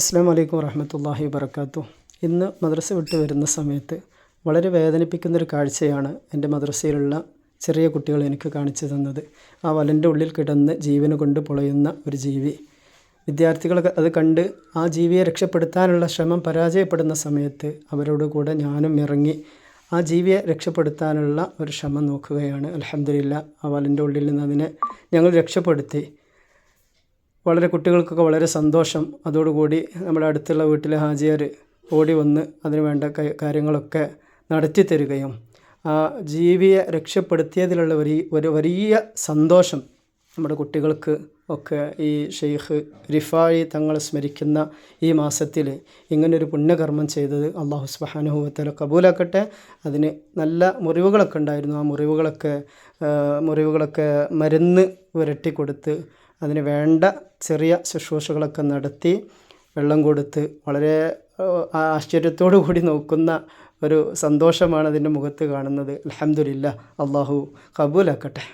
അസ്സലാമു അലൈക്കും വറഹ്മത്തുള്ളാഹി വബറകാതുഹു. ഇന്ന് മദ്രസ വിട്ട് വരുന്ന സമയത്ത് വളരെ വേദനിപ്പിക്കുന്നൊരു കാഴ്ചയാണ് എൻ്റെ മദ്രസയിലുള്ള ചെറിയ കുട്ടികൾ എനിക്ക് കാണിച്ചു തന്നത്. ആ വലൻ്റെ ഉള്ളിൽ കിടന്ന് ജീവന് കൊണ്ട് പൊളയുന്ന ഒരു ജീവി. വിദ്യാർത്ഥികളൊക്കെ അത് കണ്ട് ആ ജീവിയെ രക്ഷപ്പെടുത്താനുള്ള ശ്രമം പരാജയപ്പെടുന്ന സമയത്ത് അവരോട് കൂടെ ഞാനും ഇറങ്ങി ആ ജീവിയെ രക്ഷപ്പെടുത്താനുള്ള ഒരു ശ്രമം നോക്കുകയാണ്. അൽഹംദുലില്ലാഹ്, ആ വലൻ്റെ ഉള്ളിൽ നിന്ന് അതിനെ ഞങ്ങൾ രക്ഷപ്പെടുത്തി. വളരെ കുട്ടികൾക്കൊക്കെ വളരെ സന്തോഷം. അതോടുകൂടി നമ്മുടെ അടുത്തുള്ള വീട്ടിലെ ഹാജിയാർ ഓടി വന്ന് അതിന് വേണ്ട കാര്യങ്ങളൊക്കെ നടത്തി തരികയും ആ ജീവിയെ രക്ഷപ്പെടുത്തിയതിലുള്ള ഒരു വലിയ സന്തോഷം നമ്മുടെ കുട്ടികൾക്ക് ഒക്കെ ഈ ഷെയ്ഖ് റിഫായി തങ്ങളെ സ്മരിക്കുന്ന ഈ മാസത്തിൽ ഇങ്ങനൊരു പുണ്യകർമ്മം ചെയ്തത് അല്ലാഹു സുബ്ഹാനഹു വ തആല കബൂലാക്കട്ടെ. അതിന് നല്ല മുറിവുകളൊക്കെ ഉണ്ടായിരുന്നു. ആ മുറിവുകളൊക്കെ മരുന്ന് പുരട്ടി കൊടുത്ത് അതിന് വേണ്ട ചെറിയ ശുശ്രൂഷകളൊക്കെ നടത്തി വെള്ളം കൊടുത്ത് വളരെ ആശ്ചര്യത്തോടു കൂടി നോക്കുന്ന ഒരു സന്തോഷമാണ് അതിൻ്റെ മുഖത്ത് കാണുന്നത്. അൽഹംദുലില്ലാഹ്, അല്ലാഹു കബൂലാക്കട്ടെ.